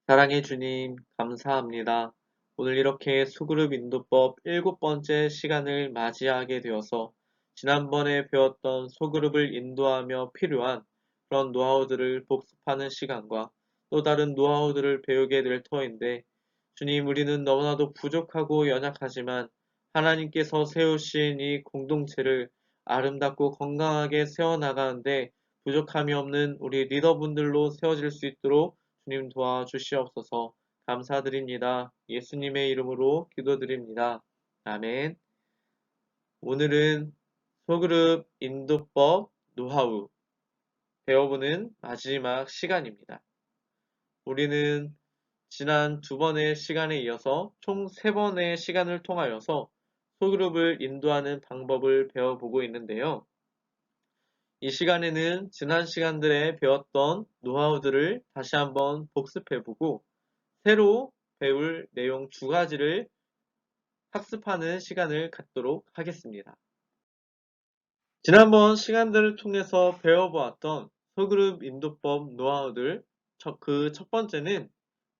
사랑해 주님, 감사합니다. 오늘 이렇게 수그룹 인도법 7번째 시간을 맞이하게 되어서 지난번에 배웠던 소그룹을 인도하며 필요한 그런 노하우들을 복습하는 시간과 또 다른 노하우들을 배우게 될 터인데, 주님, 우리는 너무나도 부족하고 연약하지만 하나님께서 세우신 이 공동체를 아름답고 건강하게 세워나가는데 부족함이 없는 우리 리더분들로 세워질 수 있도록 주님 도와주시옵소서. 감사드립니다. 예수님의 이름으로 기도드립니다. 아멘. 오늘은 소그룹 인도법 노하우 배워보는 마지막 시간입니다. 우리는 지난 2번의 시간에 이어서 총 3번의 시간을 통하여서 소그룹을 인도하는 방법을 배워보고 있는데요. 이 시간에는 지난 시간들에 배웠던 노하우들을 다시 한번 복습해보고 새로 배울 내용 2가지를 학습하는 시간을 갖도록 하겠습니다. 지난번 시간들을 통해서 배워보았던 소그룹 인도법 노하우들, 그 첫 번째는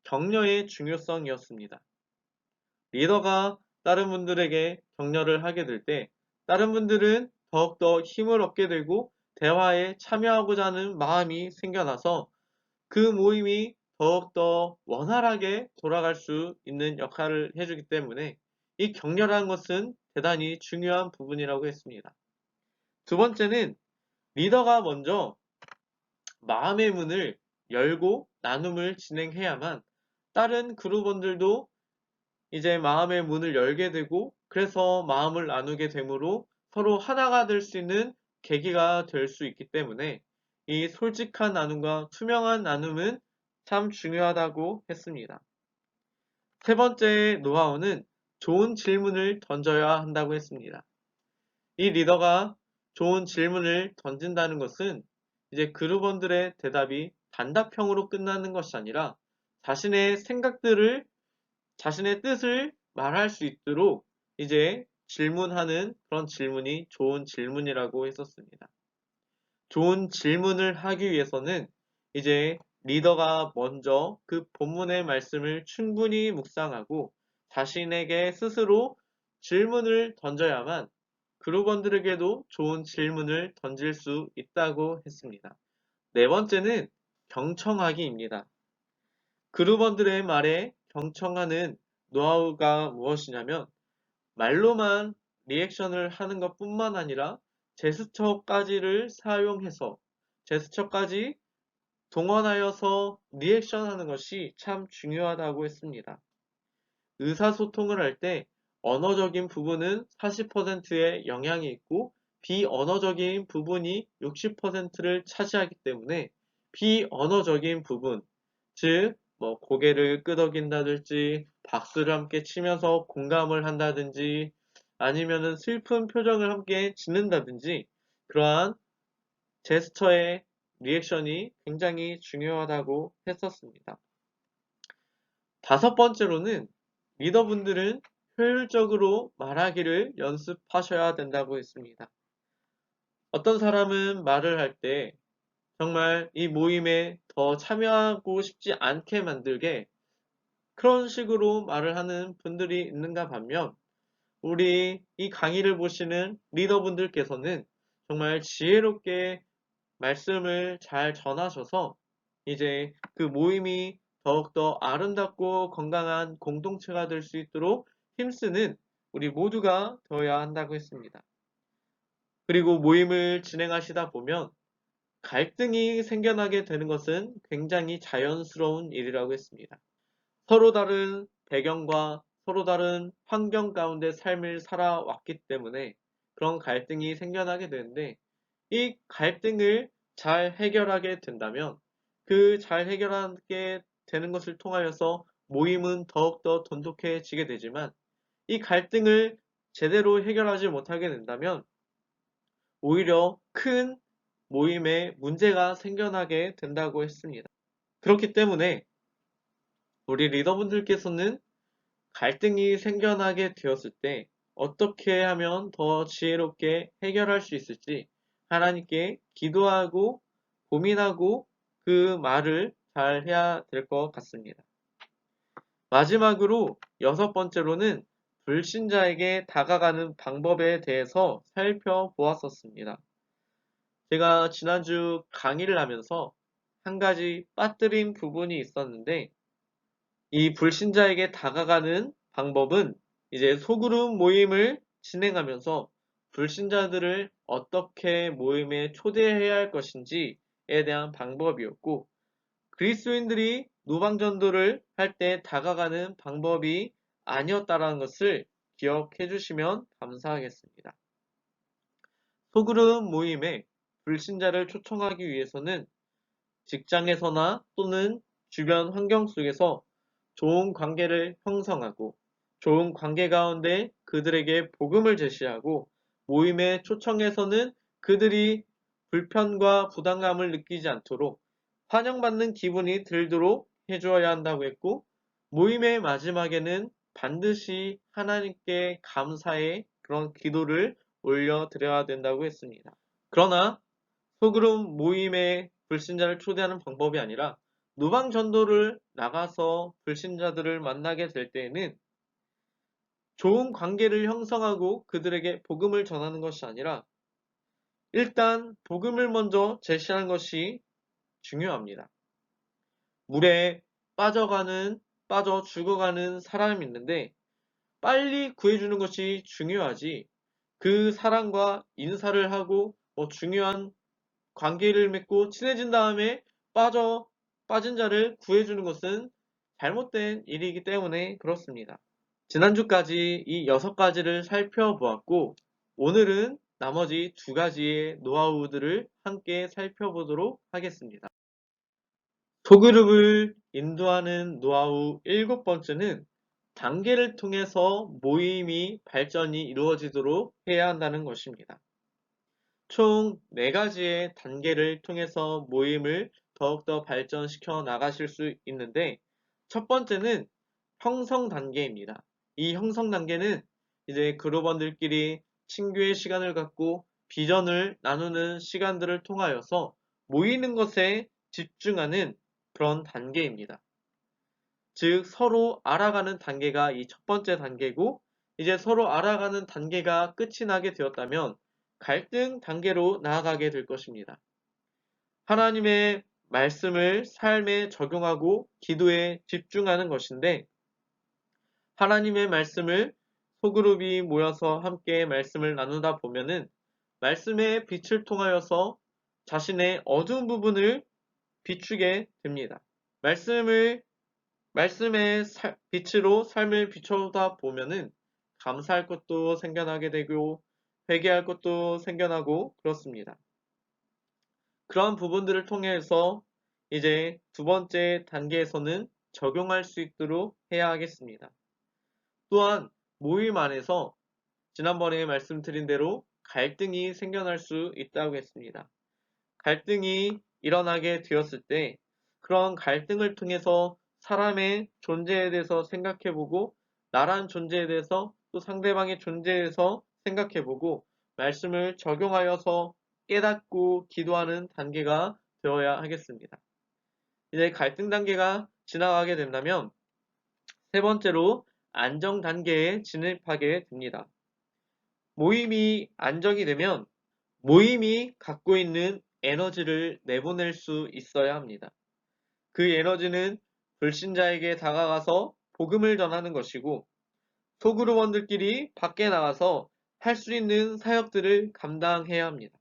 격려의 중요성이었습니다. 리더가 다른 분들에게 격려를 하게 될 때 다른 분들은 더욱더 힘을 얻게 되고 대화에 참여하고자 하는 마음이 생겨나서 그 모임이 더욱더 원활하게 돌아갈 수 있는 역할을 해주기 때문에 이 격려라는 것은 대단히 중요한 부분이라고 했습니다. 두 번째는 리더가 먼저 마음의 문을 열고 나눔을 진행해야만 다른 그룹원들도 이제 마음의 문을 열게 되고 그래서 마음을 나누게 되므로 서로 하나가 될 수 있는 계기가 될 수 있기 때문에 이 솔직한 나눔과 투명한 나눔은 참 중요하다고 했습니다. 세 번째 노하우는 좋은 질문을 던져야 한다고 했습니다. 이 리더가 좋은 질문을 던진다는 것은 이제 그룹원들의 대답이 단답형으로 끝나는 것이 아니라 자신의 생각들을 자신의 뜻을 말할 수 있도록 이제 질문하는 그런 질문이 좋은 질문이라고 했었습니다. 좋은 질문을 하기 위해서는 이제 리더가 먼저 그 본문의 말씀을 충분히 묵상하고 자신에게 스스로 질문을 던져야만 그룹원들에게도 좋은 질문을 던질 수 있다고 했습니다. 네 번째는 경청하기입니다. 그룹원들의 말에 경청하는 노하우가 무엇이냐면 말로만 리액션을 하는 것뿐만 아니라 제스처까지를 사용해서 제스처까지 동원하여서 리액션하는 것이 참 중요하다고 했습니다. 의사소통을 할 때 언어적인 부분은 40%의 영향이 있고 비언어적인 부분이 60%를 차지하기 때문에 비언어적인 부분, 즉 고개를 끄덕인다든지 박수를 함께 치면서 공감을 한다든지 아니면은 슬픈 표정을 함께 짓는다든지 그러한 제스처의 리액션이 굉장히 중요하다고 했었습니다. 다섯 번째로는 리더분들은 효율적으로 말하기를 연습하셔야 된다고 했습니다. 어떤 사람은 말을 할 때 정말 이 모임에 더 참여하고 싶지 않게 만들게 그런 식으로 말을 하는 분들이 있는가 반면 우리 이 강의를 보시는 리더분들께서는 정말 지혜롭게 말씀을 잘 전하셔서 이제 그 모임이 더욱더 아름답고 건강한 공동체가 될 수 있도록 힘쓰는 우리 모두가 되어야 한다고 했습니다. 그리고 모임을 진행하시다 보면 갈등이 생겨나게 되는 것은 굉장히 자연스러운 일이라고 했습니다. 서로 다른 배경과 서로 다른 환경 가운데 삶을 살아왔기 때문에 그런 갈등이 생겨나게 되는데 이 갈등을 잘 해결하게 된다면 그 잘 해결하게 되는 것을 통하여서 모임은 더욱더 돈독해지게 되지만 이 갈등을 제대로 해결하지 못하게 된다면 오히려 큰 모임에 문제가 생겨나게 된다고 했습니다. 그렇기 때문에 우리 리더분들께서는 갈등이 생겨나게 되었을 때 어떻게 하면 더 지혜롭게 해결할 수 있을지 하나님께 기도하고 고민하고 그 말을 잘 해야 될 것 같습니다. 마지막으로 여섯 번째로는 불신자에게 다가가는 방법에 대해서 살펴보았었습니다. 제가 지난주 강의를 하면서 한 가지 빠뜨린 부분이 있었는데, 이 불신자에게 다가가는 방법은 이제 소그룹 모임을 진행하면서 불신자들을 어떻게 모임에 초대해야 할 것인지에 대한 방법이었고, 그리스도인들이 노방전도를 할 때 다가가는 방법이 아니었다는 것을 기억해 주시면 감사하겠습니다. 소그룹 모임에 불신자를 초청하기 위해서는 직장에서나 또는 주변 환경 속에서 좋은 관계를 형성하고 좋은 관계 가운데 그들에게 복음을 제시하고 모임에 초청해서는 그들이 불편과 부담감을 느끼지 않도록 환영받는 기분이 들도록 해주어야 한다고 했고, 모임의 마지막에는 반드시 하나님께 감사의 그런 기도를 올려드려야 된다고 했습니다. 그러나 소그룹 모임에 불신자를 초대하는 방법이 아니라 노방전도를 나가서 불신자들을 만나게 될 때에는 좋은 관계를 형성하고 그들에게 복음을 전하는 것이 아니라 일단 복음을 먼저 제시하는 것이 중요합니다. 물에 빠져 죽어가는 사람이 있는데 빨리 구해주는 것이 중요하지, 그 사람과 인사를 하고 중요한 관계를 맺고 친해진 다음에 빠진 자를 구해주는 것은 잘못된 일이기 때문에 그렇습니다. 지난주까지 이 6가지를 살펴보았고, 오늘은 나머지 2가지의 노하우들을 함께 살펴보도록 하겠습니다. 소그룹을 인도하는 노하우 7번째는 단계를 통해서 모임이 발전이 이루어지도록 해야 한다는 것입니다. 총 4가지의 단계를 통해서 모임을 더욱더 발전시켜 나가실 수 있는데, 첫 번째는 형성 단계입니다. 이 형성 단계는 이제 그룹원들끼리 친교의 시간을 갖고 비전을 나누는 시간들을 통하여서 모이는 것에 집중하는 그런 단계입니다. 즉 서로 알아가는 단계가 이 첫 번째 단계고, 이제 서로 알아가는 단계가 끝이 나게 되었다면 갈등 단계로 나아가게 될 것입니다. 하나님의 말씀을 삶에 적용하고 기도에 집중하는 것인데, 하나님의 말씀을 소그룹이 모여서 함께 말씀을 나누다 보면은 말씀의 빛을 통하여서 자신의 어두운 부분을 비추게 됩니다. 말씀의 빛으로 삶을 비춰다 보면은 감사할 것도 생겨나게 되고 회개할 것도 생겨나고 그렇습니다. 그러한 부분들을 통해서 이제 2번째 단계에서는 적용할 수 있도록 해야 하겠습니다. 또한 모임 안에서 지난번에 말씀드린 대로 갈등이 생겨날 수 있다고 했습니다. 갈등이 일어나게 되었을 때 그런 갈등을 통해서 사람의 존재에 대해서 생각해보고 나란 존재에 대해서 또 상대방의 존재에 대해서 생각해보고 말씀을 적용하여서 깨닫고 기도하는 단계가 되어야 하겠습니다. 이제 갈등 단계가 지나가게 된다면 3번째로 안정 단계에 진입하게 됩니다. 모임이 안정이 되면 모임이 갖고 있는 에너지를 내보낼 수 있어야 합니다. 그 에너지는 불신자에게 다가가서 복음을 전하는 것이고, 소그룹원들끼리 밖에 나가서 할 수 있는 사역들을 감당해야 합니다.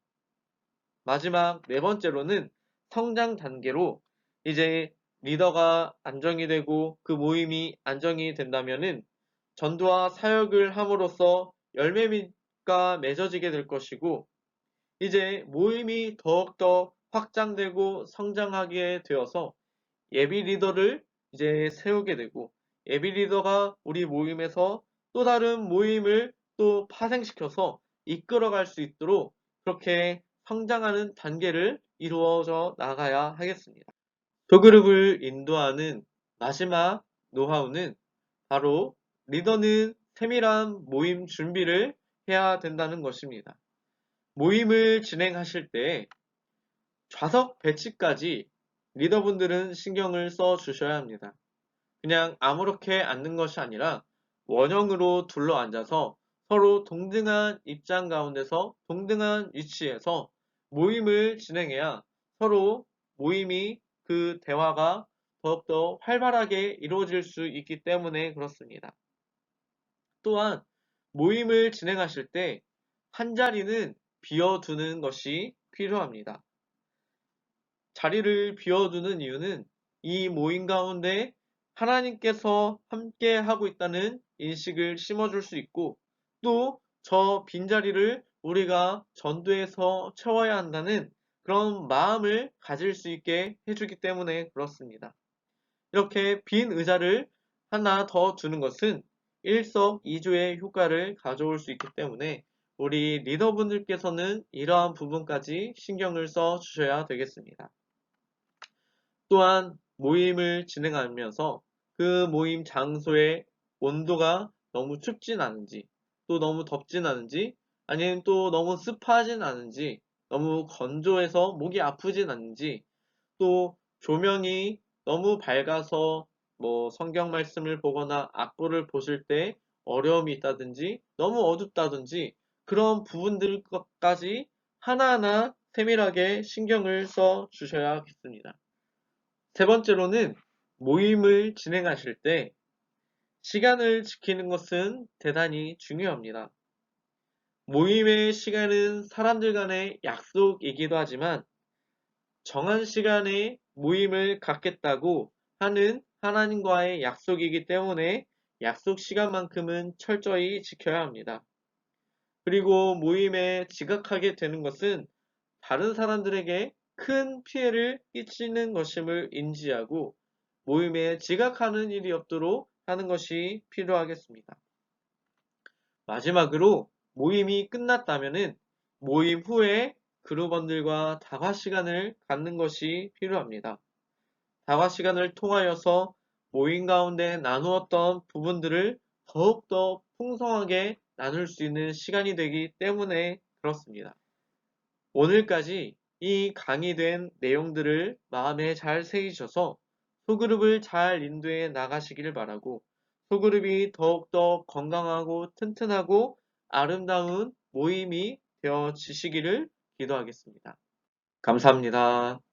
마지막 4번째로는 성장 단계로 이제 리더가 안정이 되고 그 모임이 안정이 된다면은 전도와 사역을 함으로써 열매가 맺어지게 될 것이고, 이제 모임이 더욱더 확장되고 성장하게 되어서 예비 리더를 이제 세우게 되고, 예비 리더가 우리 모임에서 또 다른 모임을 또 파생시켜서 이끌어갈 수 있도록 그렇게 성장하는 단계를 이루어져 나가야 하겠습니다. 소그룹을 인도하는 마지막 노하우는 바로 리더는 세밀한 모임 준비를 해야 된다는 것입니다. 모임을 진행하실 때 좌석 배치까지 리더분들은 신경을 써 주셔야 합니다. 그냥 아무렇게 앉는 것이 아니라 원형으로 둘러 앉아서 서로 동등한 입장 가운데서 동등한 위치에서 모임을 진행해야 서로 모임이 그 대화가 더욱더 활발하게 이루어질 수 있기 때문에 그렇습니다. 또한 모임을 진행하실 때 한 자리는 비워두는 것이 필요합니다. 자리를 비워두는 이유는 이 모임 가운데 하나님께서 함께 하고 있다는 인식을 심어줄 수 있고 또 저 빈자리를 우리가 전도해서 채워야 한다는 그런 마음을 가질 수 있게 해주기 때문에 그렇습니다. 이렇게 빈 의자를 하나 더 두는 것은 일석이조의 효과를 가져올 수 있기 때문에 우리 리더분들께서는 이러한 부분까지 신경을 써 주셔야 되겠습니다. 또한 모임을 진행하면서 그 모임 장소의 온도가 너무 춥진 않은지, 또 너무 덥진 않은지, 아니면 또 너무 습하진 않은지, 너무 건조해서 목이 아프진 않은지, 또 조명이 너무 밝아서 뭐 성경 말씀을 보거나 악보를 보실 때 어려움이 있다든지, 너무 어둡다든지, 그런 부분들까지 하나하나 세밀하게 신경을 써 주셔야겠습니다. 세 번째로는 모임을 진행하실 때 시간을 지키는 것은 대단히 중요합니다. 모임의 시간은 사람들 간의 약속이기도 하지만 정한 시간에 모임을 갖겠다고 하는 하나님과의 약속이기 때문에 약속 시간만큼은 철저히 지켜야 합니다. 그리고 모임에 지각하게 되는 것은 다른 사람들에게 큰 피해를 끼치는 것임을 인지하고 모임에 지각하는 일이 없도록 하는 것이 필요하겠습니다. 마지막으로 모임이 끝났다면 모임 후에 그룹원들과 다과 시간을 갖는 것이 필요합니다. 다과 시간을 통하여서 모임 가운데 나누었던 부분들을 더욱더 풍성하게 나눌 수 있는 시간이 되기 때문에 그렇습니다. 오늘까지 이 강의된 내용들을 마음에 잘 새기셔서 소그룹을 잘 인도해 나가시기를 바라고 소그룹이 더욱더 건강하고 튼튼하고 아름다운 모임이 되어지시기를 기도하겠습니다. 감사합니다.